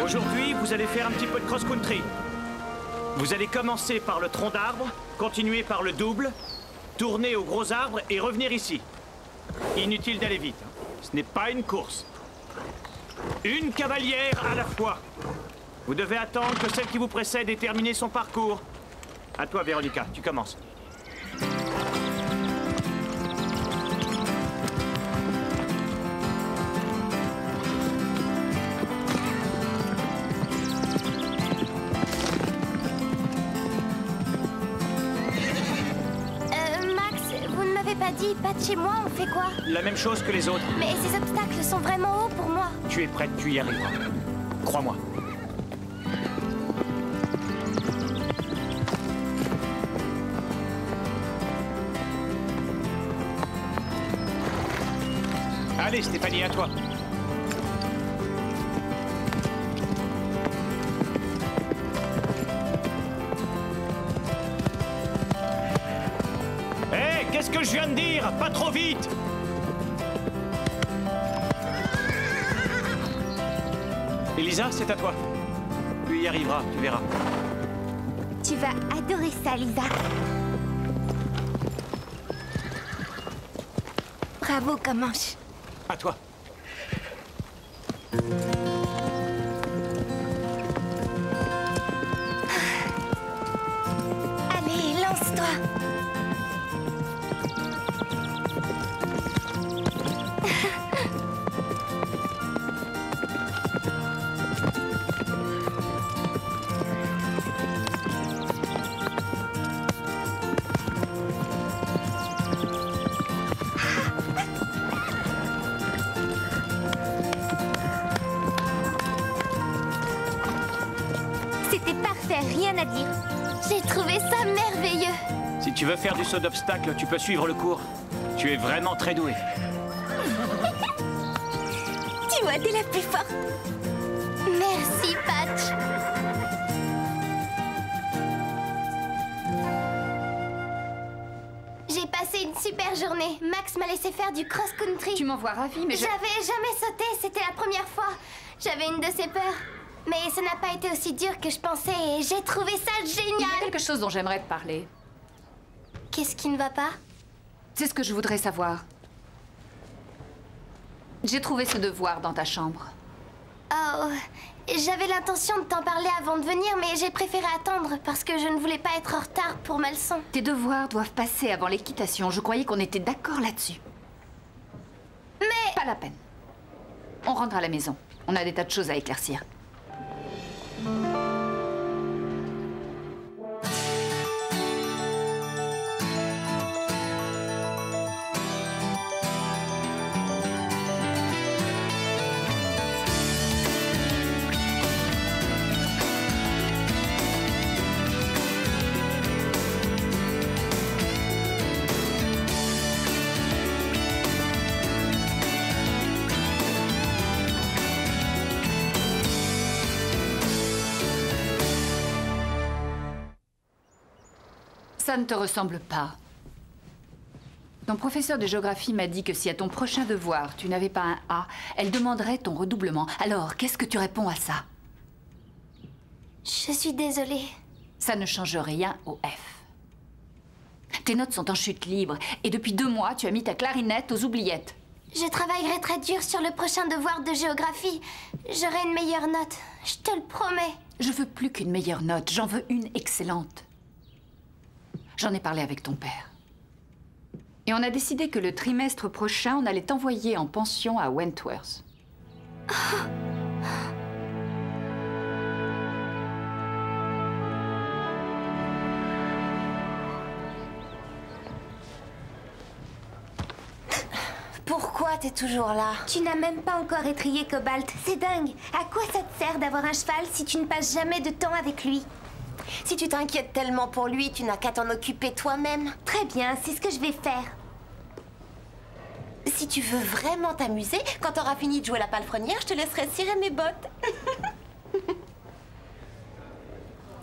Aujourd'hui, vous allez faire un petit peu de cross-country. Vous allez commencer par le tronc d'arbre, continuer par le double, tourner au gros arbre et revenir ici. Inutile d'aller vite. Ce n'est pas une course. Une cavalière à la fois. Vous devez attendre que celle qui vous précède ait terminé son parcours. À toi, Véronica, tu commences. Pas de chez moi, on fait quoi? La même chose que les autres. Mais ces obstacles sont vraiment hauts pour moi. Tu es prête, tu y arriveras. Crois-moi. Allez, Stéphanie, à toi. Qu'est-ce que je viens de dire? Pas trop vite! Elisa, c'est à toi. Tu y arriveras, tu verras. Tu vas adorer ça, Lisa. Bravo, Comanche. À toi. Allez, lance-toi. C'était parfait, rien à dire. J'ai trouvé ça merveilleux. Si tu veux faire du saut d'obstacle, tu peux suivre le cours. Tu es vraiment très douée. Dis-moi, t'es la plus forte. Merci, Patch. J'ai passé une super journée. Max m'a laissé faire du cross-country. Tu m'en vois ravie, mais J'avais jamais sauté, c'était la première fois. J'avais une de ces peurs. Mais ça n'a pas été aussi dur que je pensais et j'ai trouvé ça il y a génial. quelque chose dont j'aimerais te parler. Qu'est-ce qui ne va pas? C'est ce que je voudrais savoir. J'ai trouvé ce devoir dans ta chambre. Oh, j'avais l'intention de t'en parler avant de venir, mais j'ai préféré attendre parce que je ne voulais pas être en retard pour ma leçon. Tes devoirs doivent passer avant l'équitation. Je croyais qu'on était d'accord là-dessus. Mais... Pas la peine. On rentre à la maison. On a des tas de choses à éclaircir. Ça ne te ressemble pas. Ton professeur de géographie m'a dit que si à ton prochain devoir, tu n'avais pas un A, elle demanderait ton redoublement. Alors, qu'est-ce que tu réponds à ça? Je suis désolée. Ça ne change rien au F. Tes notes sont en chute libre, et depuis 2 mois, tu as mis ta clarinette aux oubliettes. Je travaillerai très dur sur le prochain devoir de géographie. J'aurai une meilleure note. Je te le promets. Je veux plus qu'une meilleure note, j'en veux une excellente. J'en ai parlé avec ton père. Et on a décidé que le trimestre prochain, on allait t'envoyer en pension à Wentworth. Pourquoi t'es toujours là? Tu n'as même pas encore étrillé Cobalt. C'est dingue. À quoi ça te sert d'avoir un cheval si tu ne passes jamais de temps avec lui? Si tu t'inquiètes tellement pour lui, tu n'as qu'à t'en occuper toi-même. Très bien, c'est ce que je vais faire. Si tu veux vraiment t'amuser, quand t'auras fini de jouer la palefrenière, je te laisserai cirer mes bottes.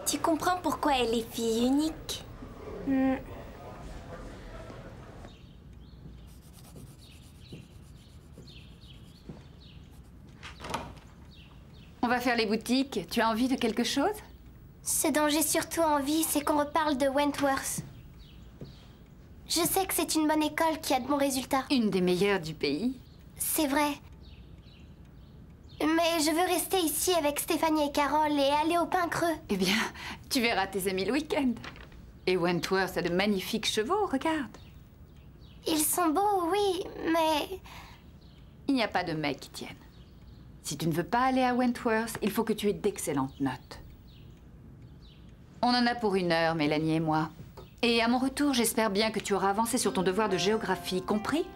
Tu comprends pourquoi elle est fille unique? On va faire les boutiques. Tu as envie de quelque chose? Ce dont j'ai surtout envie, c'est qu'on reparle de Wentworth. Je sais que c'est une bonne école qui a de bons résultats. Une des meilleures du pays. C'est vrai. Mais je veux rester ici avec Stéphanie et Carole et aller au Pain Creux. Eh bien, tu verras tes amis le week-end. Et Wentworth a de magnifiques chevaux, regarde. Ils sont beaux, oui, mais... Il n'y a pas de mecs qui tiennent. Si tu ne veux pas aller à Wentworth, il faut que tu aies d'excellentes notes. On en a pour 1 heure, Mélanie et moi. Et à mon retour, j'espère bien que tu auras avancé sur ton devoir de géographie, compris?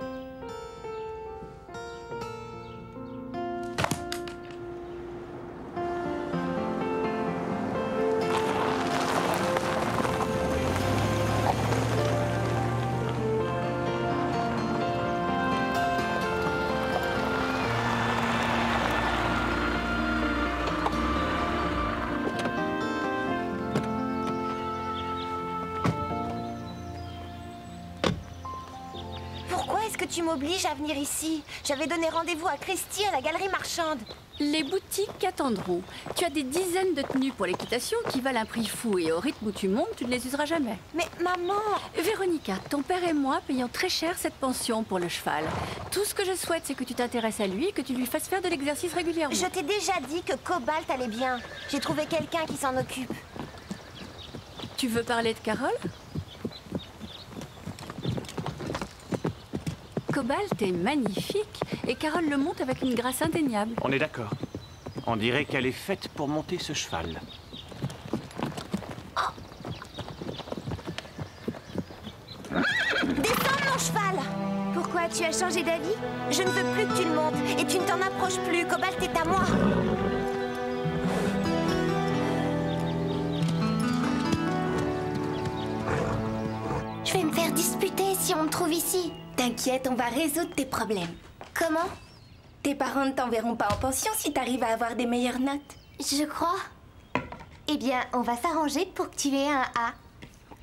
Pourquoi est-ce que tu m'obliges à venir ici? J'avais donné rendez-vous à Christy à la galerie marchande. Les boutiques attendront. Tu as des dizaines de tenues pour l'équitation qui valent un prix fou et au rythme où tu montes, tu ne les useras jamais. Mais maman... Véronica, ton père et moi payons très cher cette pension pour le cheval. Tout ce que je souhaite, c'est que tu t'intéresses à lui et que tu lui fasses faire de l'exercice régulièrement. Je t'ai déjà dit que Cobalt allait bien. J'ai trouvé quelqu'un qui s'en occupe. Tu veux parler de Carole? Cobalt est magnifique et Carole le monte avec une grâce indéniable. On est d'accord. On dirait qu'elle est faite pour monter ce cheval. Descends mon cheval! Pourquoi tu as changé d'avis? Je ne veux plus que tu le montes et tu ne t'en approches plus. Cobalt est à moi. Je vais me faire disputer si on me trouve ici. T'inquiète, on va résoudre tes problèmes. Comment? Tes parents ne t'enverront pas en pension si t'arrives à avoir des meilleures notes. Je crois. Eh bien, on va s'arranger pour que tu aies un A.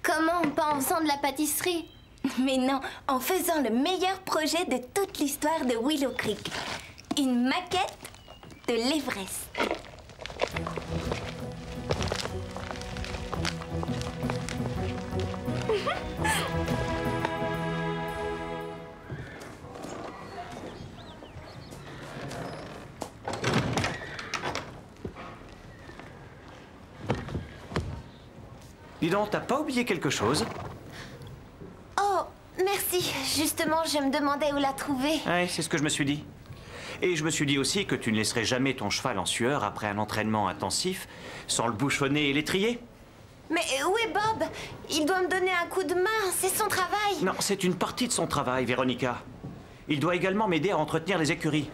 Comment? Pas en faisant de la pâtisserie? Mais non, en faisant le meilleur projet de toute l'histoire de Willow Creek. Une maquette de l'Everest. Dis donc, t'as pas oublié quelque chose? Oh, merci. Justement, je me demandais où la trouver. Ouais, c'est ce que je me suis dit. Et je me suis dit aussi que tu ne laisserais jamais ton cheval en sueur après un entraînement intensif, sans le bouchonner et l'étrier. Mais où est Bob? Il doit me donner un coup de main, c'est son travail. Non, c'est une partie de son travail, Véronica. Il doit également m'aider à entretenir les écuries.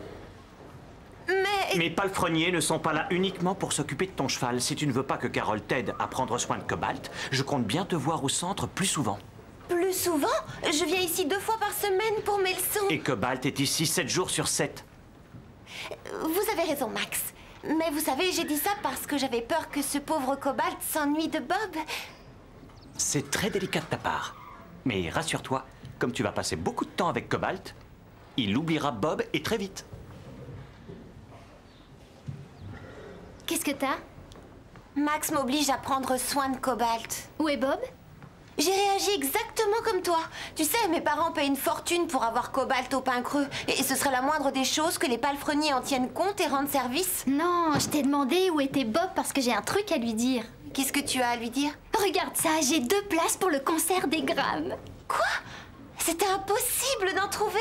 Mais... Mes palefreniers ne sont pas là uniquement pour s'occuper de ton cheval. Si tu ne veux pas que Carole t'aide à prendre soin de Cobalt, je compte bien te voir au centre plus souvent. Plus souvent? Je viens ici 2 fois par semaine pour mes leçons. Et Cobalt est ici 7 jours sur 7. Vous avez raison, Max. Mais vous savez, j'ai dit ça parce que j'avais peur que ce pauvre Cobalt s'ennuie de Bob. C'est très délicat de ta part. Mais rassure-toi, comme tu vas passer beaucoup de temps avec Cobalt, il oubliera Bob et très vite. Qu'est-ce que t'as? Max m'oblige à prendre soin de Cobalt. Où est Bob? J'ai réagi exactement comme toi. Tu sais, mes parents payent une fortune pour avoir Cobalt au Pain Creux. Et ce serait la moindre des choses que les palefreniers en tiennent compte et rendent service. Non, je t'ai demandé où était Bob parce que j'ai un truc à lui dire. Qu'est-ce que tu as à lui dire? Regarde ça, j'ai 2 places pour le concert des Grammes. Quoi? C'était impossible d'en trouver.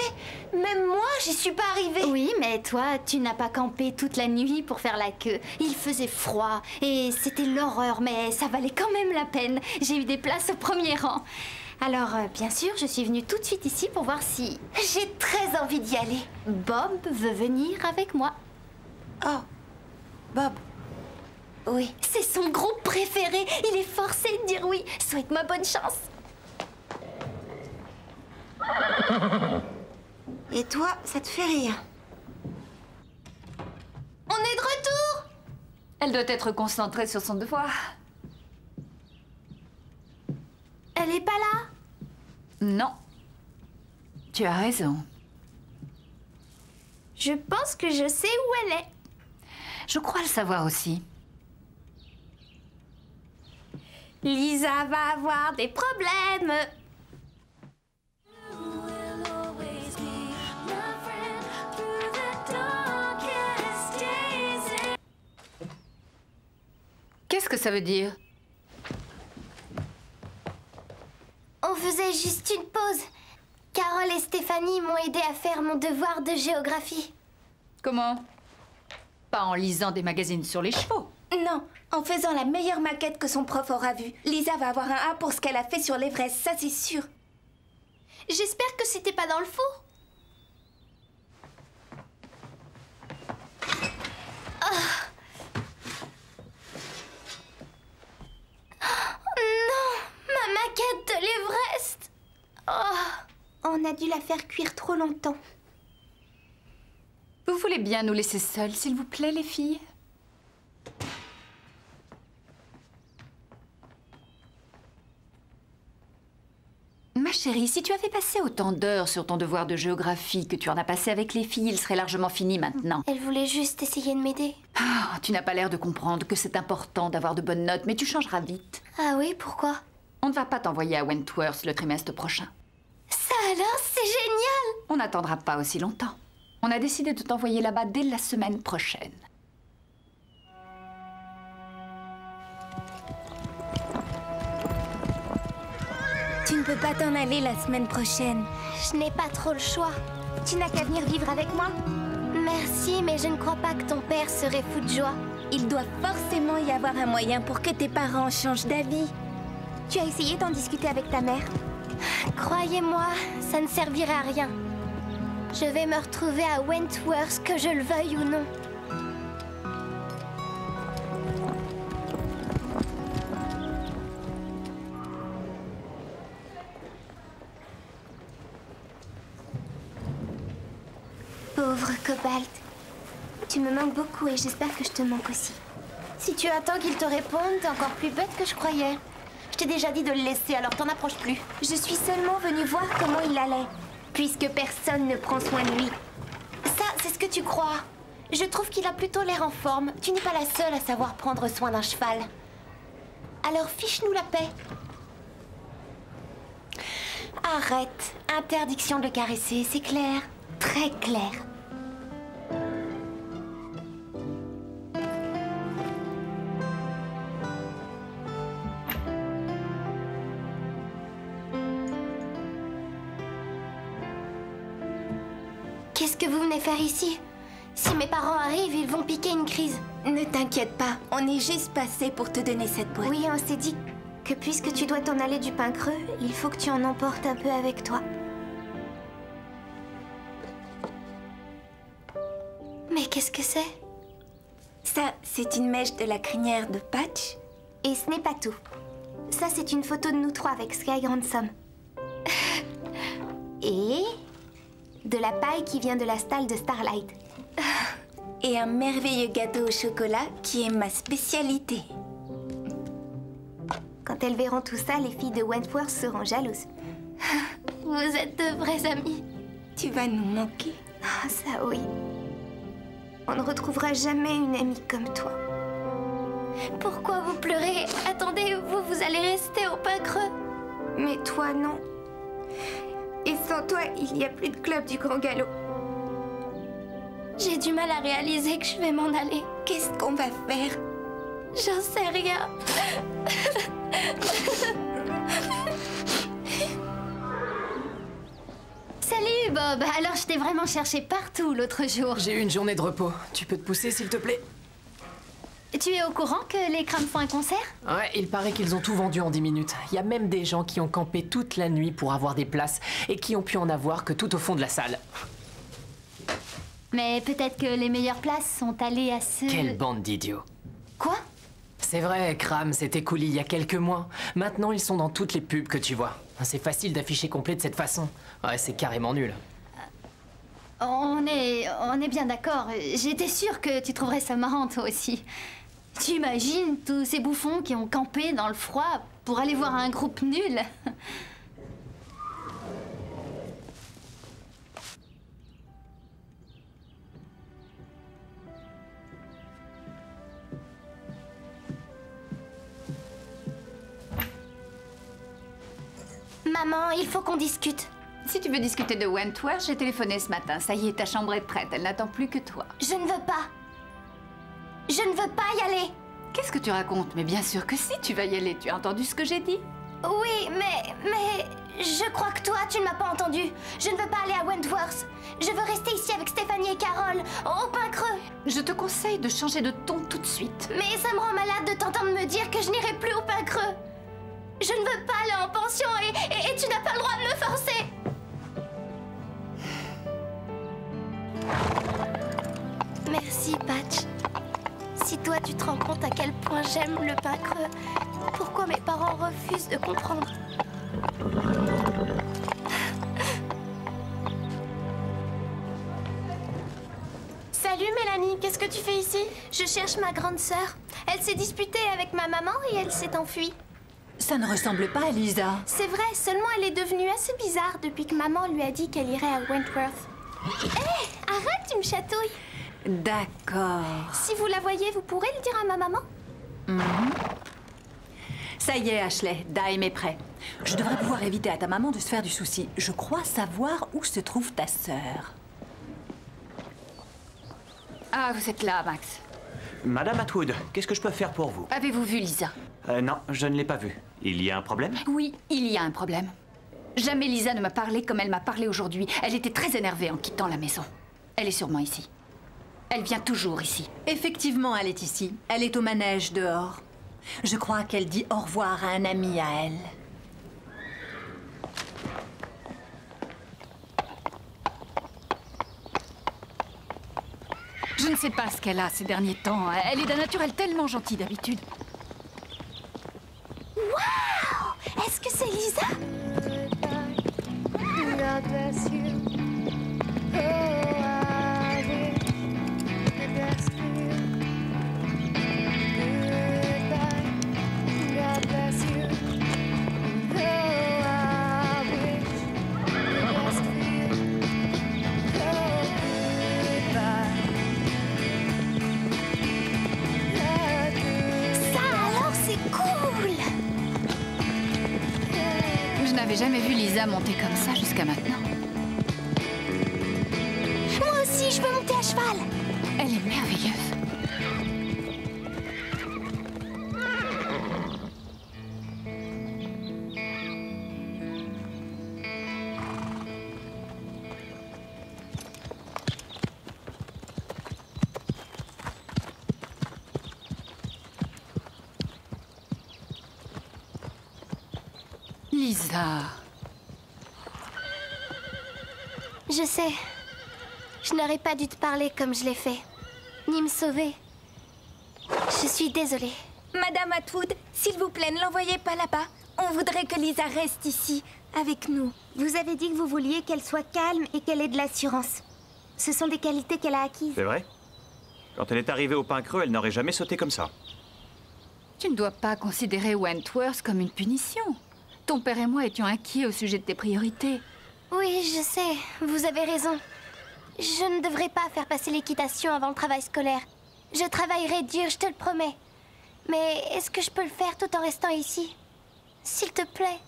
Même moi, j'y suis pas arrivée. Oui, mais toi, tu n'as pas campé toute la nuit pour faire la queue. Il faisait froid et c'était l'horreur, mais ça valait quand même la peine. J'ai eu des places au premier rang. Alors, bien sûr, je suis venue tout de suite ici pour voir si J'ai très envie d'y aller. Bob veut venir avec moi. Oh, Bob. Oui. C'est son groupe préféré. Il est forcé de dire oui. Souhaite-moi bonne chance. Et toi, ça te fait rire? On est de retour! Elle doit être concentrée sur son devoir. Elle est pas là? Non. Tu as raison. Je pense que je sais où elle est. Je crois le savoir aussi. Lisa va avoir des problèmes. Qu'est-ce que ça veut dire? On faisait juste une pause. Carole et Stéphanie m'ont aidé à faire mon devoir de géographie. Comment? Pas en lisant des magazines sur les chevaux. Non, en faisant la meilleure maquette que son prof aura vue. Lisa va avoir un A pour ce qu'elle a fait sur l'Everest, ça c'est sûr. J'espère que c'était pas dans le four. Non, ma maquette de l'Everest. On a dû la faire cuire trop longtemps. Vous voulez bien nous laisser seuls, s'il vous plaît, les filles? Ma chérie, si tu avais passé autant d'heures sur ton devoir de géographie que tu en as passé avec les filles, il serait largement fini maintenant. Elle voulait juste essayer de m'aider. Ah, tu n'as pas l'air de comprendre que c'est important d'avoir de bonnes notes, mais tu changeras vite. Ah oui, pourquoi? On ne va pas t'envoyer à Wentworth le trimestre prochain. Ça alors, c'est génial! On n'attendra pas aussi longtemps. On a décidé de t'envoyer là-bas dès la semaine prochaine. Tu ne peux pas t'en aller la semaine prochaine. Je n'ai pas trop le choix. Tu n'as qu'à venir vivre avec moi. Merci, mais je ne crois pas que ton père serait fou de joie. Il doit forcément y avoir un moyen pour que tes parents changent d'avis. Tu as essayé d'en discuter avec ta mère? Croyez-moi, ça ne servira à rien. Je vais me retrouver à Wentworth, que je le veuille ou non. Pauvre Cobalt. Tu me manques beaucoup et j'espère que je te manque aussi. Si tu attends qu'il te réponde, t'es encore plus bête que je croyais. Je t'ai déjà dit de le laisser, alors t'en approches plus. Je suis seulement venue voir comment il allait, puisque personne ne prend soin de lui. Ça, c'est ce que tu crois. Je trouve qu'il a plutôt l'air en forme. Tu n'es pas la seule à savoir prendre soin d'un cheval. Alors fiche-nous la paix. Arrête. Interdiction de le caresser, c'est clair. Très clair. Qu'est-ce que vous venez faire ici? Si mes parents arrivent, ils vont piquer une crise. Ne t'inquiète pas, on est juste passé pour te donner cette boîte. Oui, on s'est dit que puisque tu dois t'en aller du pain creux, il faut que tu en emportes un peu avec toi. Mais qu'est-ce que c'est? Ça, c'est une mèche de la crinière de Patch. Et ce n'est pas tout. Ça, c'est une photo de nous trois avec Sky Ransom. Et de la paille qui vient de la stalle de Starlight. Et un merveilleux gâteau au chocolat qui est ma spécialité. Quand elles verront tout ça, les filles de Wentworth seront jalouses. Vous êtes de vrais amis. Tu vas nous manquer. Ah, ça oui. On ne retrouvera jamais une amie comme toi. Pourquoi vous pleurez? Attendez, vous allez rester au pain creux. Mais toi, non. Et sans toi, il n'y a plus de club du Grand Galop. J'ai du mal à réaliser que je vais m'en aller. Qu'est-ce qu'on va faire? J'en sais rien. Salut Bob. Alors je t'ai vraiment cherché partout l'autre jour. J'ai eu une journée de repos. Tu peux te pousser s'il te plaît? Tu es au courant que les Crames font un concert? Ouais, il paraît qu'ils ont tout vendu en 10 minutes. Il y a même des gens qui ont campé toute la nuit pour avoir des places et qui ont pu en avoir que tout au fond de la salle. Mais peut-être que les meilleures places sont allées à ceux... Quelle bande d'idiots. Quoi? C'est vrai, Cram s'est écoulé il y a quelques mois. Maintenant, ils sont dans toutes les pubs que tu vois. C'est facile d'afficher complet de cette façon. Ouais, c'est carrément nul. On est bien d'accord. J'étais sûre que tu trouverais ça marrant, toi aussi. Tu imagines tous ces bouffons qui ont campé dans le froid pour aller voir un groupe nul? Maman, il faut qu'on discute. Si tu veux discuter de Wentworth, j'ai téléphoné ce matin. Ça y est, ta chambre est prête. Elle n'attend plus que toi. Je ne veux pas. Je ne veux pas y aller. Qu'est-ce que tu racontes? Mais bien sûr que si, tu vas y aller. Tu as entendu ce que j'ai dit? Oui, mais... Je crois que toi, tu ne m'as pas entendu. Je ne veux pas aller à Wentworth. Je veux rester ici avec Stéphanie et Carole, au Pin Creux. Je te conseille de changer de ton tout de suite. Mais ça me rend malade de t'entendre me dire que je n'irai plus au Pin Creux. Je ne veux pas aller en pension et tu n'as pas le droit de me forcer. Merci, Patch. Si toi, tu te rends compte à quel point j'aime le Pin Creux, pourquoi mes parents refusent de comprendre? Salut Mélanie, qu'est-ce que tu fais ici? Je cherche ma grande sœur. Elle s'est disputée avec ma maman et elle s'est enfuie. Ça ne ressemble pas à Lisa. C'est vrai, seulement elle est devenue assez bizarre depuis que maman lui a dit qu'elle irait à Wentworth. Hé, arrête, tu me chatouilles. D'accord. Si vous la voyez, vous pourrez le dire à ma maman? Ça y est, Ashley, Dime est prêt. Je devrais pouvoir éviter à ta maman de se faire du souci. Je crois savoir où se trouve ta sœur. Ah, vous êtes là, Max. Madame Atwood, qu'est-ce que je peux faire pour vous? Avez-vous vu Lisa? Non, je ne l'ai pas vue. Il y a un problème? Oui, il y a un problème. Jamais Lisa ne m'a parlé comme elle m'a parlé aujourd'hui. Elle était très énervée en quittant la maison. Elle est sûrement ici. Elle vient toujours ici. Effectivement, elle est ici. Elle est au manège dehors. Je crois qu'elle dit au revoir à un ami à elle. Je ne sais pas ce qu'elle a ces derniers temps. Elle est d'un naturel tellement gentil d'habitude. Waouh! Est-ce que c'est Lisa? God bless you. Oh, I wish the best for you. Goodbye. God bless you. Oh, I wish the best for you. Oh, goodbye. Ça alors, c'est cool! Je n'avais jamais vu Lisa monter comme ça jusqu'à maintenant. Moi aussi, je veux monter à cheval. Elle est merveilleuse. Lisa. Je sais. Je n'aurais pas dû te parler comme je l'ai fait. Ni me sauver. Je suis désolée. Madame Atwood, s'il vous plaît, ne l'envoyez pas là-bas. On voudrait que Lisa reste ici, avec nous. Vous avez dit que vous vouliez qu'elle soit calme et qu'elle ait de l'assurance. Ce sont des qualités qu'elle a acquises. C'est vrai? Quand elle est arrivée au Pin Creux, elle n'aurait jamais sauté comme ça. Tu ne dois pas considérer Wentworth comme une punition. Ton père et moi étions inquiets au sujet de tes priorités. Oui, je sais. Vous avez raison. Je ne devrais pas faire passer l'équitation avant le travail scolaire. Je travaillerai dur, je te le promets. Mais est-ce que je peux le faire tout en restant ici? S'il te plaît.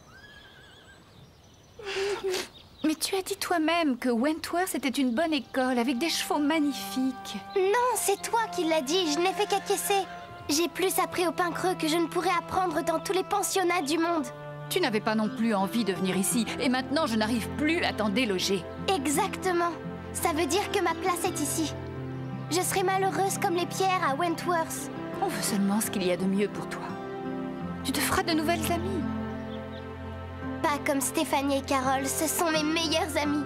Mais tu as dit toi-même que Wentworth était une bonne école avec des chevaux magnifiques. Non, c'est toi qui l'as dit. Je n'ai fait qu'acquiescer. J'ai plus appris au Pin Creux que je ne pourrais apprendre dans tous les pensionnats du monde. Tu n'avais pas non plus envie de venir ici. Et maintenant, je n'arrive plus à t'en déloger. Exactement. Ça veut dire que ma place est ici. Je serai malheureuse comme les pierres à Wentworth. On veut seulement ce qu'il y a de mieux pour toi. Tu te feras de nouvelles amies. Pas comme Stéphanie et Carole, ce sont mes meilleures amies.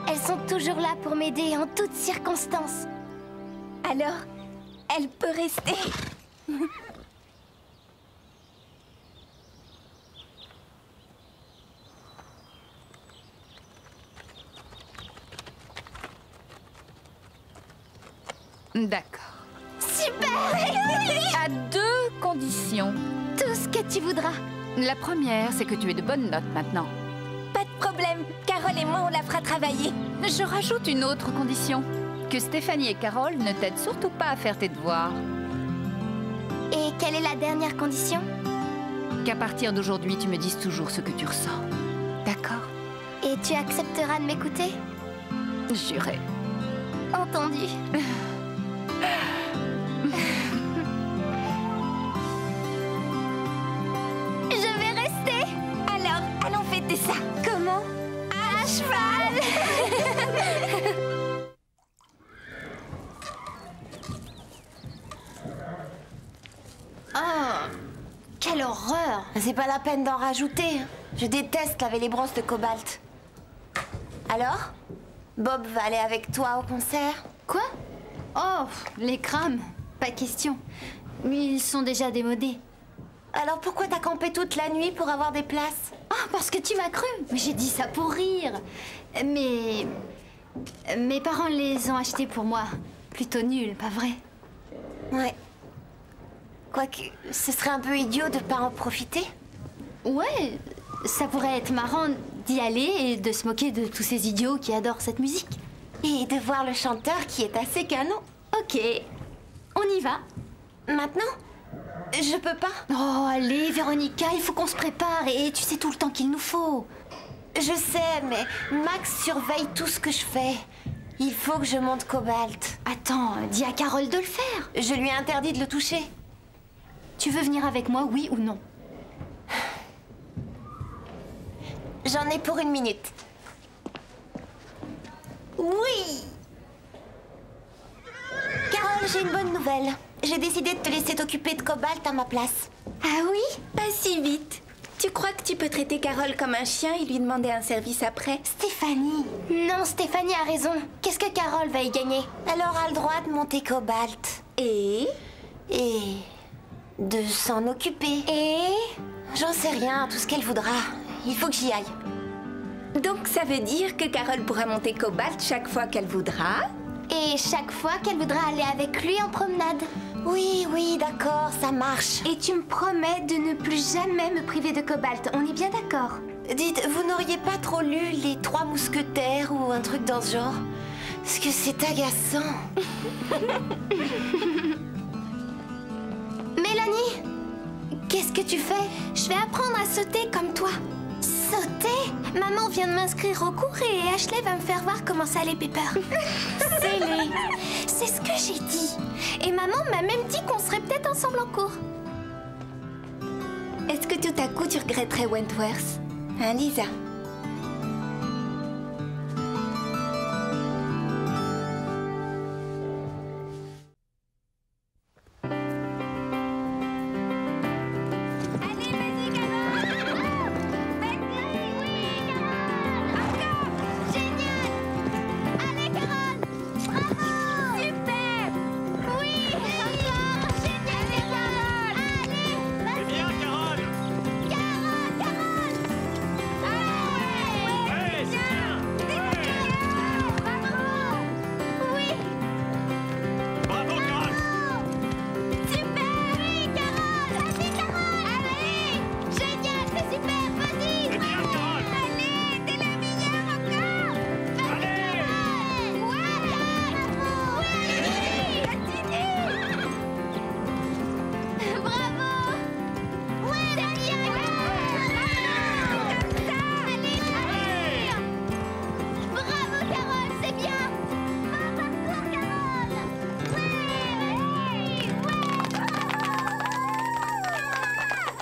Elles sont toujours là pour m'aider en toutes circonstances. Alors, elle peut rester. D'accord. Super! À deux conditions. Tout ce que tu voudras. La première, c'est que tu aies de bonnes notes maintenant. Pas de problème. Carole et moi, on la fera travailler. Je rajoute une autre condition. Que Stéphanie et Carole ne t'aident surtout pas à faire tes devoirs. Et quelle est la dernière condition? Qu'à partir d'aujourd'hui, tu me dises toujours ce que tu ressens. D'accord. Et tu accepteras de m'écouter? Juré. Entendu. Je vais rester. Alors, allons fêter ça. Comment? À cheval. Oh, quelle horreur! C'est pas la peine d'en rajouter. Je déteste laver les brosses de cobalt. Alors? Bob va aller avec toi au concert? Quoi? Oh, les crâmes, pas question. Ils sont déjà démodés. Alors pourquoi t'as campé toute la nuit pour avoir des places? Ah, parce que tu m'as cru. Mais j'ai dit ça pour rire. Mais mes parents les ont achetés pour moi. Plutôt nuls, pas vrai? Ouais. Quoique, ce serait un peu idiot de pas en profiter. Ouais, ça pourrait être marrant d'y aller et de se moquer de tous ces idiots qui adorent cette musique. Et de voir le chanteur qui est assez canon. Ok, on y va. Maintenant? Je peux pas. Oh, allez, Véronica, il faut qu'on se prépare et tu sais tout le temps qu'il nous faut. Je sais, mais Max surveille tout ce que je fais. Il faut que je monte Cobalt. Attends, dis à Carole de le faire. Je lui ai interdit de le toucher. Tu veux venir avec moi, oui ou non? J'en ai pour 1 minute. Oui! Carole, j'ai une bonne nouvelle. J'ai décidé de te laisser t'occuper de Cobalt à ma place. Ah oui? Pas si vite. Tu crois que tu peux traiter Carole comme un chien et lui demander un service après? Stéphanie! Non, Stéphanie a raison. Qu'est-ce que Carole va y gagner? Elle aura le droit de monter Cobalt. Et de s'en occuper. Et J'en sais rien, tout ce qu'elle voudra. Il faut que j'y aille. donc ça veut dire que Carole pourra monter Cobalt chaque fois qu'elle voudra? Et chaque fois qu'elle voudra aller avec lui en promenade. Oui, oui, d'accord, ça marche. Et tu me promets de ne plus jamais me priver de Cobalt. On est bien d'accord? Dites, vous n'auriez pas trop lu Les 3 Mousquetaires ou un truc dans ce genre? Parce que c'est agaçant. Mélanie, qu'est-ce que tu fais? Je vais apprendre à sauter comme toi. Sauter? Maman vient de m'inscrire au cours et Ashley va me faire voir comment ça allait, Pepper. C'est ce que j'ai dit. Et maman m'a même dit qu'on serait peut-être ensemble en cours. Est-ce que tout à coup tu regretterais Wentworth? Hein, Lisa? C'est bien, Carole! Ouais, c'est bien! Ouais. Bravo, Carole! C'est bien, Carole! Allez!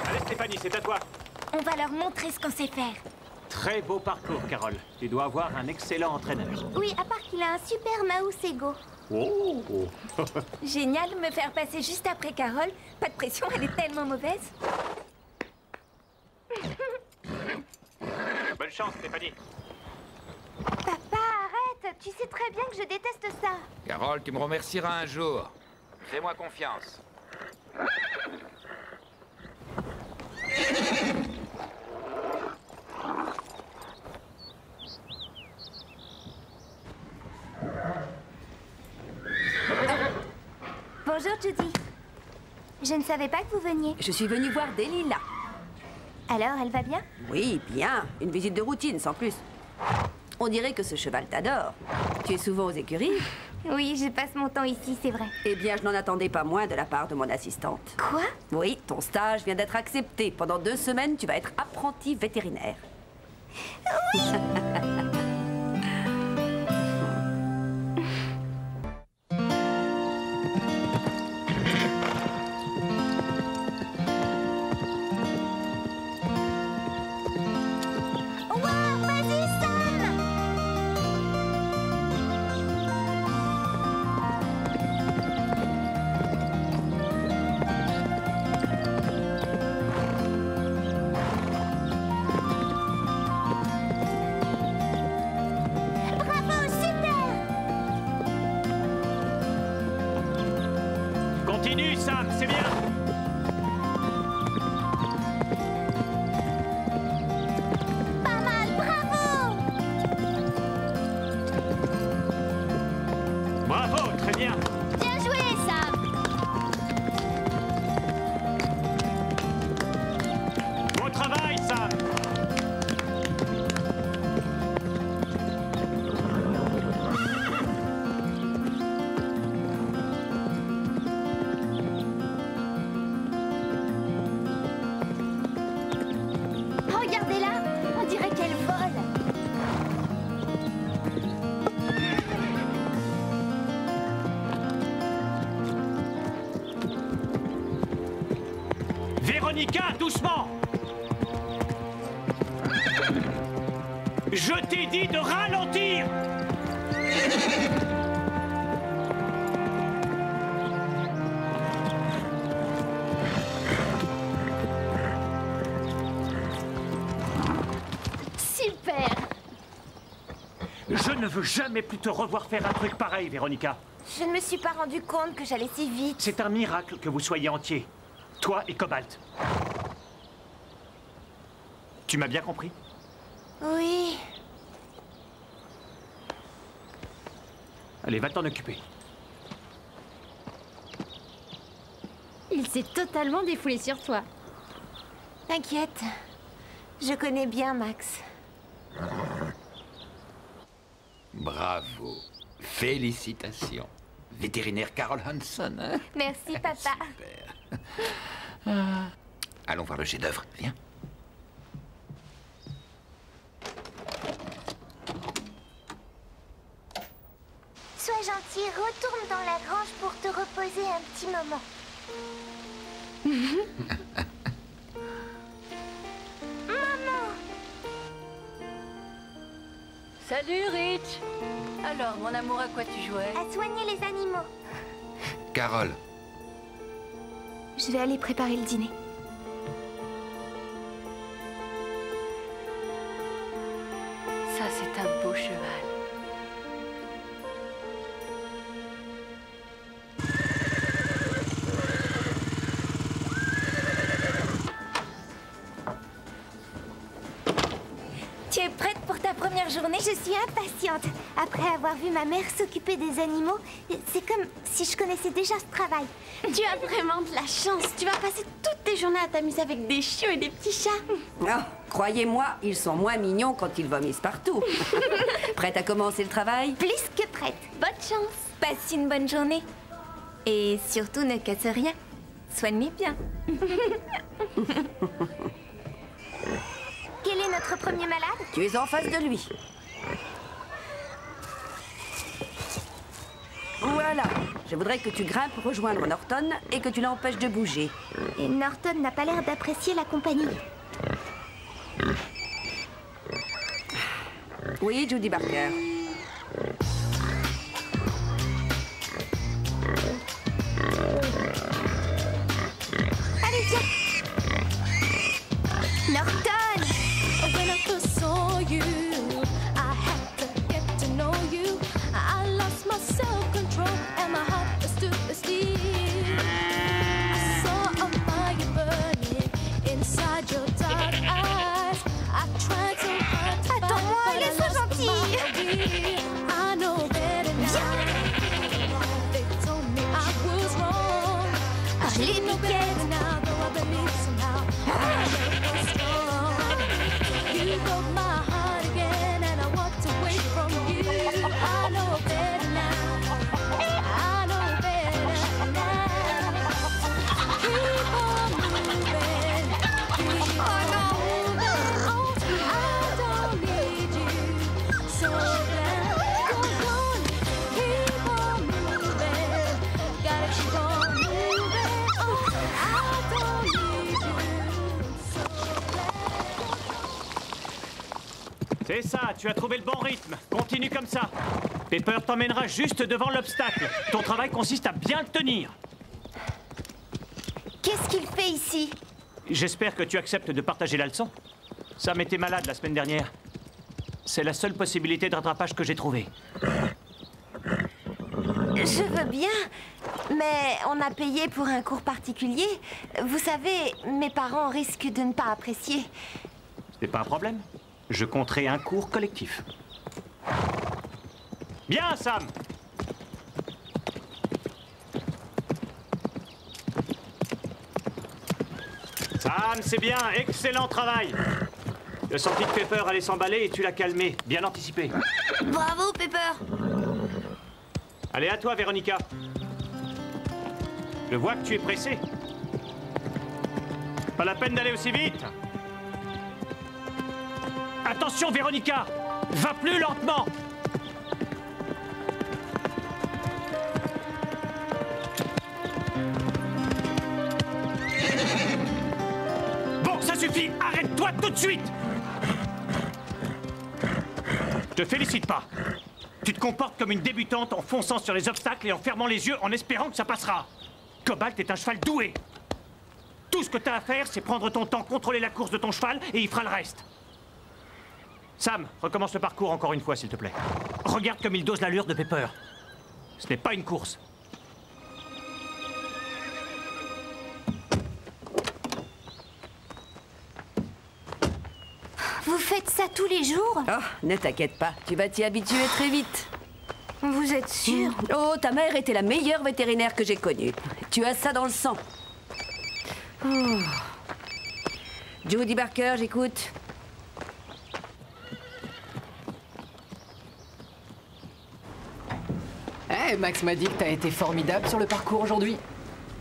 Allez, Stéphanie, c'est à toi. On va leur montrer ce qu'on sait faire. Très beau parcours, Carole. Tu dois avoir un excellent entraîneur. Oui, à part qu'il a un super mouse ego. Oh! Génial, me faire passer juste après Carole. Pas de pression, elle est tellement mauvaise. Bonne chance, Stéphanie. Papa, arrête. Tu sais très bien que je déteste ça. Carole, tu me remercieras un jour. Fais-moi confiance. Bonjour, Judy. Je ne savais pas que vous veniez. Je suis venue voir Delilah. Alors, elle va bien? Oui, bien. Une visite de routine, sans plus. On dirait que ce cheval t'adore. Tu es souvent aux écuries? Oui, je passe mon temps ici, c'est vrai. Eh bien, je n'en attendais pas moins de la part de mon assistante. Quoi? Oui, ton stage vient d'être accepté. Pendant 2 semaines, tu vas être apprenti vétérinaire. Continue, Sam, c'est bien. Pas mal, bravo! Bravo, très bien. Bien joué, Sam. Bon travail, Sam. Regardez-la, on dirait qu'elle vole. Véronica, doucement. Je t'ai dit de ralentir. Super. Je ne veux jamais plus te revoir faire un truc pareil, Véronica. Je ne me suis pas rendu compte que j'allais si vite. C'est un miracle que vous soyez entiers. Toi et Cobalt. Tu m'as bien compris? Oui. Allez, va t'en occuper. Il s'est totalement défoulé sur toi. T'inquiète. Je connais bien Max. Bravo. Félicitations. Vétérinaire Carol Hanson, hein? Merci, papa. Super. Allons voir le chef-d'œuvre, viens. Sois gentil, retourne dans la grange pour te reposer un petit moment. Maman! Salut, Rich. Alors, mon amour, à quoi tu jouais? À soigner les animaux. Carole, Je vais aller préparer le dîner. Ça, c'est un beau cheval. Tu es prête pour ta première journée? Je suis impatiente. Après avoir vu ma mère s'occuper des animaux, c'est comme si je connaissais déjà ce travail. Tu as vraiment de la chance. Tu vas passer toutes tes journées à t'amuser avec des chiots et des petits chats. Oh, croyez-moi, ils sont moins mignons quand ils vomissent partout. Prête à commencer le travail? Plus que prête. Bonne chance. Passe une bonne journée. Et surtout, ne casse rien. Soigne-les bien. Quel est notre premier malade? Tu es en face de lui. Voilà. Je voudrais que tu grimpes pour rejoindre Norton et que tu l'empêches de bouger. Et Norton n'a pas l'air d'apprécier la compagnie. Oui, Judy Barker. Allez, viens. Norton! When I first saw you, I had to get to know you. I lost my self-control and my heart stood still. I saw a fire burning inside your dark eyes. I tried so hard to Attends-moi, find, but I laisse-moi lost gentil. my way. I know better now. They told me I was wrong. I Allez, should know Piquette. better now, though I believe somehow I was strong. You broke my heart again, and I walked away from you. I know better now. I know better now. Keep on moving. Keep on moving. I don't C'est ça, tu as trouvé le bon rythme. Continue comme ça. Pepper t'emmènera juste devant l'obstacle. Ton travail consiste à bien le tenir. Qu'est-ce qu'il fait ici? J'espère que tu acceptes de partager la leçon. Sam était malade la semaine dernière. C'est la seule possibilité de rattrapage que j'ai trouvée. Je veux bien, mais on a payé pour un cours particulier. Vous savez, mes parents risquent de ne pas apprécier. Ce n'est pas un problème. Je compterai un cours collectif. Bien, Sam! Sam, c'est bien. Excellent travail. Je sentis que Pepper allait s'emballer et tu l'as calmé. Bien anticipé. Bravo, Pepper. Allez, à toi, Véronica. Je vois que tu es pressée. Pas la peine d'aller aussi vite. Attention, Véronica! Va plus lentement! Bon, ça suffit! Arrête-toi tout de suite! Je te félicite pas. Tu te comportes comme une débutante en fonçant sur les obstacles et en fermant les yeux en espérant que ça passera. Cobalt est un cheval doué. Tout ce que tu as à faire, c'est prendre ton temps, contrôler la course de ton cheval et il fera le reste. Sam, recommence le parcours encore une fois, s'il te plaît. Regarde comme il dose l'allure de Pepper. Ce n'est pas une course. Vous faites ça tous les jours? Oh, ne t'inquiète pas, tu vas t'y habituer très vite. Vous êtes sûr? Oh, ta mère était la meilleure vétérinaire que j'ai connue. Tu as ça dans le sang. Oh. Judy Barker, j'écoute. Eh, Max m'a dit que t'as été formidable sur le parcours aujourd'hui.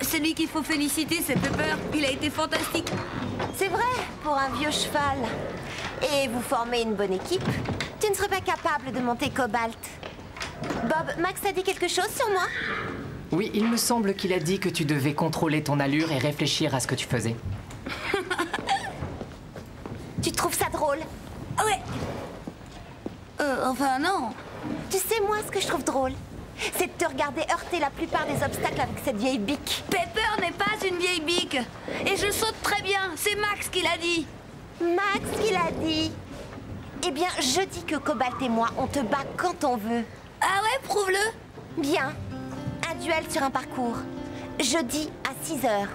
Celui qu'il faut féliciter, c'est Pepper. Il a été fantastique. C'est vrai, pour un vieux cheval. Et vous formez une bonne équipe. Tu ne serais pas capable de monter Cobalt. Bob, Max a dit quelque chose sur moi? Oui, il me semble qu'il a dit que tu devais contrôler ton allure et réfléchir à ce que tu faisais. Tu trouves ça drôle? Ouais. Enfin, non. Tu sais, moi, ce que je trouve drôle, c'est de te regarder heurter la plupart des obstacles avec cette vieille bique. Pepper n'est pas une vieille bique. Et je saute très bien. C'est Max qui l'a dit. Max qui l'a dit. Eh bien, je dis que Cobalt et moi, on te bat quand on veut. Ah ouais, prouve-le. Bien. Un duel sur un parcours. Jeudi à 6 h.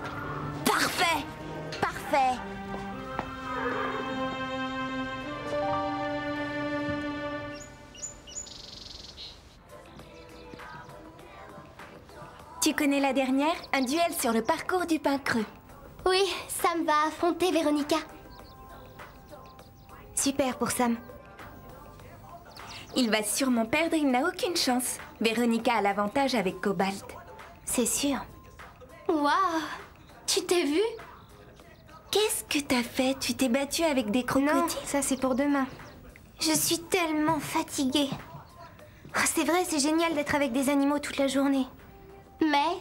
Parfait. Parfait. Tu connais la dernière? Un duel sur le parcours du pain creux. Oui, Sam va affronter Véronica. Super pour Sam. Il va sûrement perdre, il n'a aucune chance. Véronica a l'avantage avec Cobalt. C'est sûr. Waouh! Tu t'es vue? Qu'est-ce que t'as fait? Tu t'es battue avec des crocodiles? Non, ça c'est pour demain. Je suis tellement fatiguée. Oh, c'est vrai, c'est génial d'être avec des animaux toute la journée. Mais...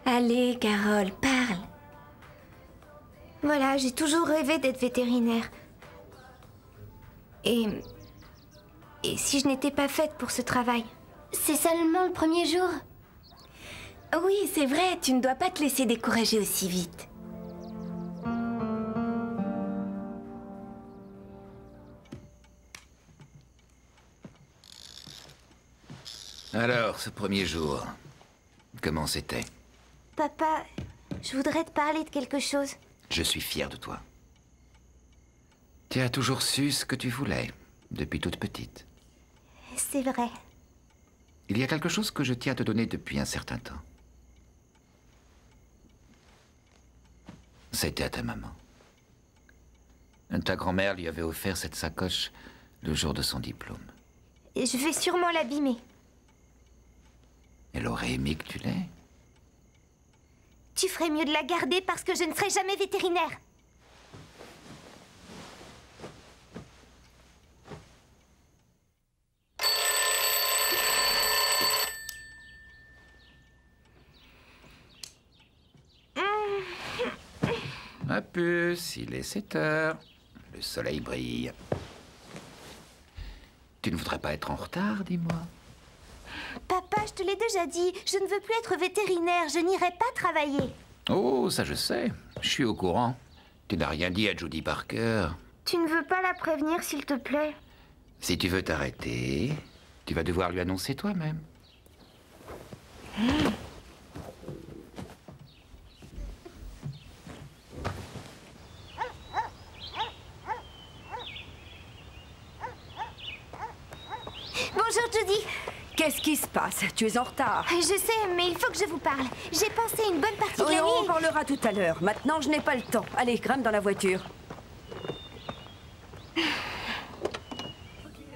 Allez, Carole, parle. Voilà, j'ai toujours rêvé d'être vétérinaire. Et si je n'étais pas faite pour ce travail? C'est seulement le premier jour. Oui, c'est vrai, tu ne dois pas te laisser décourager aussi vite. Alors, ce premier jour, comment c'était? Papa, je voudrais te parler de quelque chose. Je suis fier de toi. Tu as toujours su ce que tu voulais, depuis toute petite. C'est vrai. Il y a quelque chose que je tiens à te donner depuis un certain temps. C'était à ta maman. Ta grand-mère lui avait offert cette sacoche le jour de son diplôme. Je vais sûrement l'abîmer. Elle aurait aimé que tu l'aies. Tu ferais mieux de la garder parce que je ne serai jamais vétérinaire. Ma puce, il est 7 h. Le soleil brille. Tu ne voudrais pas être en retard, dis-moi? Papa, je te l'ai déjà dit, je ne veux plus être vétérinaire, je n'irai pas travailler. Oh, ça je sais. Je suis au courant. Tu n'as rien dit à Judy Barker. Tu ne veux pas la prévenir, s'il te plaît? Si tu veux t'arrêter, tu vas devoir lui annoncer toi-même. Bonjour, Judy. Qu'est-ce qui se passe? Tu es en retard. Je sais, mais il faut que je vous parle. J'ai pensé une bonne partie de Oui, la nuit. on parlera tout à l'heure. Maintenant, je n'ai pas le temps. Allez, grimpe dans la voiture.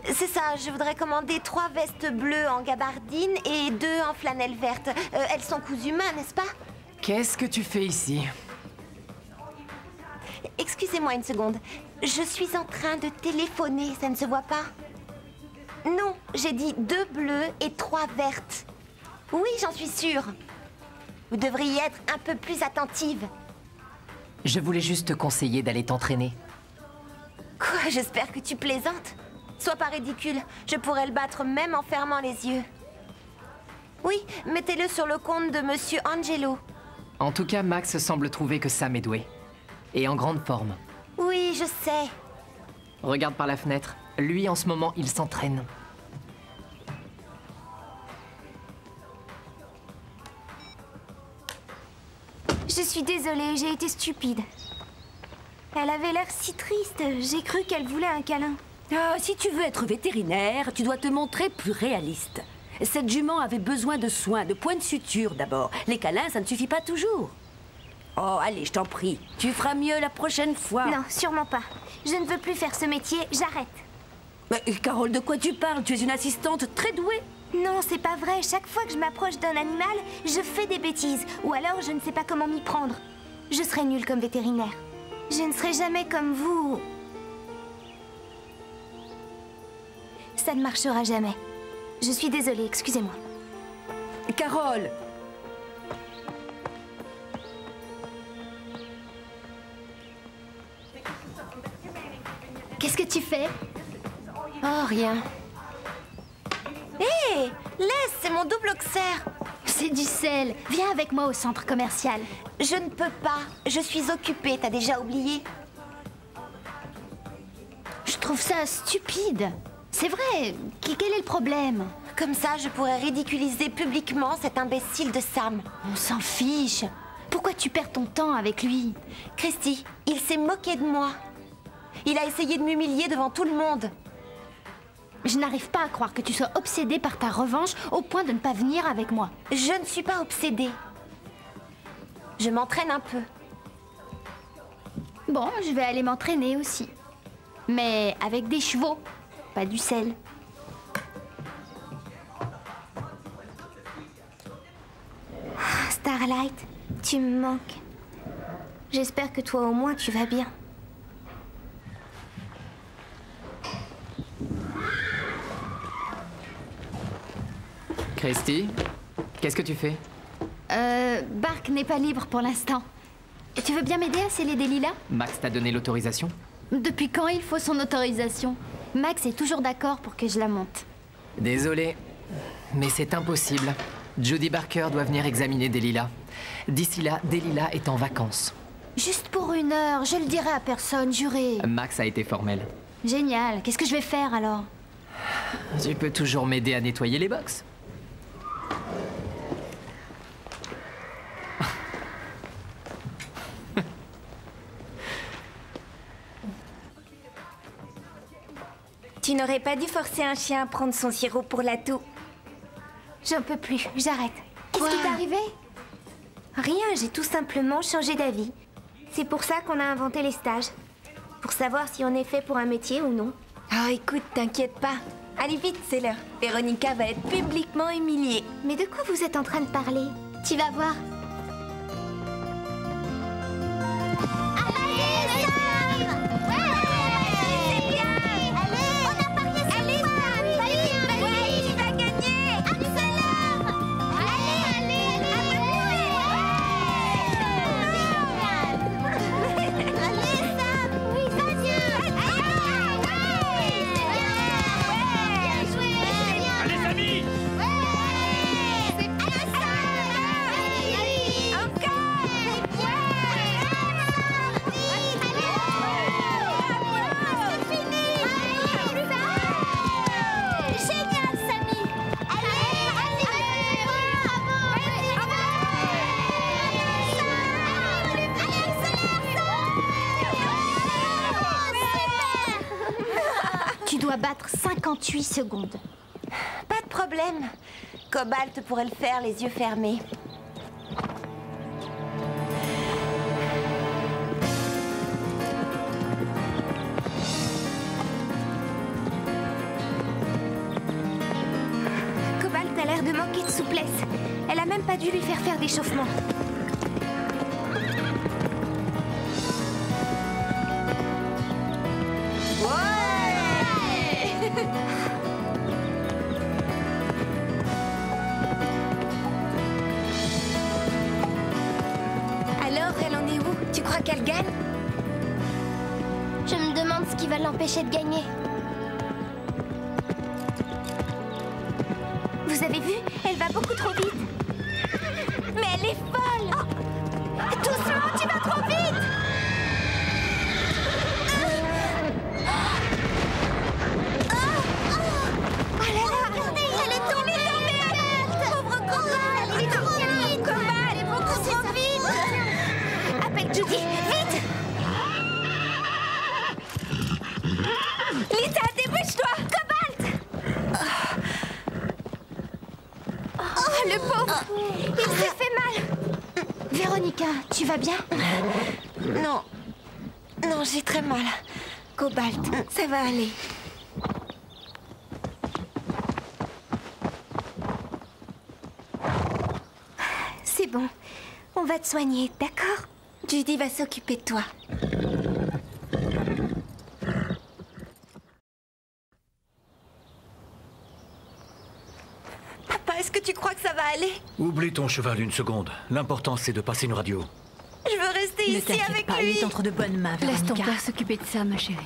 C'est ça, je voudrais commander 3 vestes bleues en gabardine et 2 en flanelle verte. Elles sont cousues main, n'est-ce pas? Qu'est-ce que tu fais ici? Excusez-moi une seconde. Je suis en train de téléphoner, ça ne se voit pas? Non, j'ai dit 2 bleues et 3 vertes. Oui, j'en suis sûre. Vous devriez être un peu plus attentive. Je voulais juste te conseiller d'aller t'entraîner. Quoi, j'espère que tu plaisantes. Sois pas ridicule, je pourrais le battre même en fermant les yeux. Oui, mettez-le sur le compte de Monsieur Angelo. En tout cas, Max semble trouver que Sam est doué. Et en grande forme. Oui, je sais. Regarde par la fenêtre. Lui, en ce moment, il s'entraîne. Je suis désolée, j'ai été stupide. Elle avait l'air si triste, j'ai cru qu'elle voulait un câlin. Ah, si tu veux être vétérinaire, tu dois te montrer plus réaliste. Cette jument avait besoin de soins, de points de suture d'abord. Les câlins, ça ne suffit pas toujours. Oh, allez, je t'en prie. Tu feras mieux la prochaine fois. Non, sûrement pas. Je ne veux plus faire ce métier, j'arrête. Mais Carole, de quoi tu parles? Tu es une assistante très douée. Non, c'est pas vrai. Chaque fois que je m'approche d'un animal, je fais des bêtises. Ou alors, je ne sais pas comment m'y prendre. Je serai nulle comme vétérinaire. Je ne serai jamais comme vous. Ça ne marchera jamais. Je suis désolée, excusez-moi. Carole! Qu'est-ce que tu fais? Oh, rien. Hé, laisse, c'est mon double auxerre. C'est du sel. Viens avec moi au centre commercial. Je ne peux pas, je suis occupée, t'as déjà oublié? Je trouve ça stupide. C'est vrai. Quel est le problème? Comme ça, je pourrais ridiculiser publiquement cet imbécile de Sam. On s'en fiche. Pourquoi tu perds ton temps avec lui? Christy, il s'est moqué de moi. Il a essayé de m'humilier devant tout le monde. Je n'arrive pas à croire que tu sois obsédée par ta revanche au point de ne pas venir avec moi. Je ne suis pas obsédée. Je m'entraîne un peu. Bon, je vais aller m'entraîner aussi. Mais avec des chevaux, pas du sel. Starlight, tu me manques. J'espère que toi au moins tu vas bien. Christy, qu'est-ce que tu fais? Bark n'est pas libre pour l'instant. Tu veux bien m'aider à sceller des lilas? Max t'a donné l'autorisation? Depuis quand il faut son autorisation? Max est toujours d'accord pour que je la monte. Désolé, mais c'est impossible. Judy Barker doit venir examiner des lilas. D'ici là, Delilah est en vacances. Juste pour 1 heure, je le dirai à personne, juré. Max a été formel. Génial, qu'est-ce que je vais faire alors? Tu peux toujours m'aider à nettoyer les box. Tu n'aurais pas dû forcer un chien à prendre son sirop pour la toux. J'en peux plus, j'arrête. Quoi? Qu'est-ce qui t'est arrivé? Rien, j'ai tout simplement changé d'avis. C'est pour ça qu'on a inventé les stages. Pour savoir si on est fait pour un métier ou non. Oh, écoute, t'inquiète pas. Allez vite, c'est l'heure. Véronica va être publiquement humiliée. Mais de quoi vous êtes en train de parler? Tu vas voir. dois battre 58 secondes. Pas de problème. Cobalt pourrait le faire les yeux fermés. Cobalt a l'air de manquer de souplesse. Elle a même pas dû lui faire d'échauffement. Alors, elle en est où? Tu crois qu'elle gagne? Je me demande ce qui va l'empêcher de gagner. Vous avez vu? Elle va beaucoup trop vite. Mais elle est folle! Oh, doucement, tu vas trop vite! Oh là là! Regardez, elle est tombée! Pauvre Cobalt! Elle est trop vite! Cobalt! Elle est beaucoup trop vite! Appelle Judy, vite! Lisa, dépêche-toi! Cobalt! Oh, le pauvre! Il s'est fait mal! Véronica, tu vas bien? Non. Non, j'ai très mal. Cobalt, ça va aller. C'est bon. On va te soigner, d'accord? Judy va s'occuper de toi. Papa, est-ce que tu crois que ça va aller? Oublie ton cheval une seconde. L'important, c'est de passer une radio. Je veux rester Ne ici t'inquiète avec pas, lui. il est entre de bonnes mains, Laisse ton Véronica. père s'occuper de ça, ma chérie.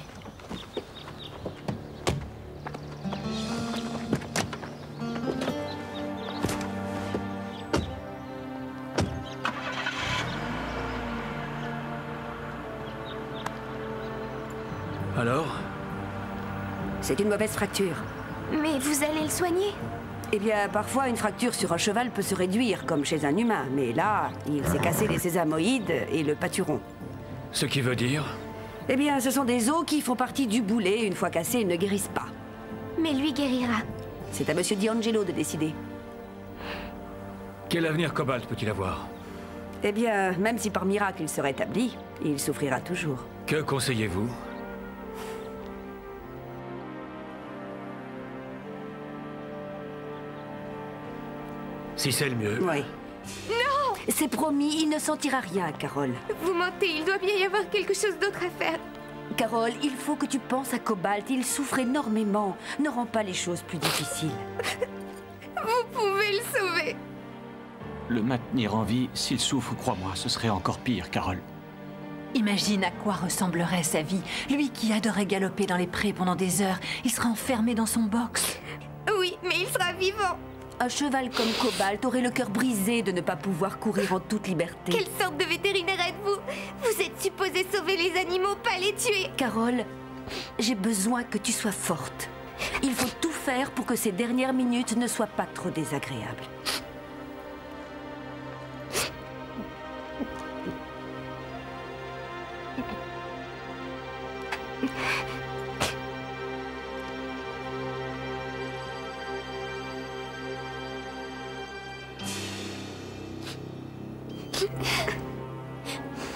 Alors? C'est une mauvaise fracture. Mais vous allez le soigner? Eh bien, parfois, une fracture sur un cheval peut se réduire, comme chez un humain. Mais là, il s'est cassé les sésamoïdes et le pâturon. Ce qui veut dire? Eh bien, ce sont des os qui font partie du boulet. Une fois cassés, ils ne guérissent pas. Mais lui guérira. C'est à Monsieur D'Angelo de décider. Quel avenir Cobalt peut-il avoir? Eh bien, même si par miracle il se rétablit, il souffrira toujours. Que conseillez-vous? Si c'est le mieux. Oui. Non! C'est promis, il ne sentira rien, Carole. Vous mentez, il doit bien y avoir quelque chose d'autre à faire. Carole, il faut que tu penses à Cobalt. Il souffre énormément. Ne rends pas les choses plus difficiles. Vous pouvez le sauver. Le maintenir en vie, s'il souffre, crois-moi, ce serait encore pire, Carole. Imagine à quoi ressemblerait sa vie. Lui qui adorait galoper dans les prés pendant des heures, il sera enfermé dans son box. Oui, mais il sera vivant. Un cheval comme Cobalt aurait le cœur brisé de ne pas pouvoir courir en toute liberté. Quelle sorte de vétérinaire êtes-vous? Vous êtes supposé sauver les animaux, pas les tuer. Carole, j'ai besoin que tu sois forte. Il faut tout faire pour que ces dernières minutes ne soient pas trop désagréables.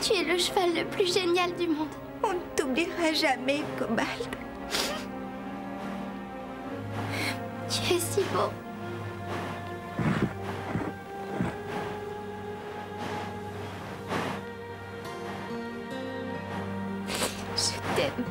Tu es le cheval le plus génial du monde. On ne t'oubliera jamais, Cobalt. Tu es si beau. Je t'aime.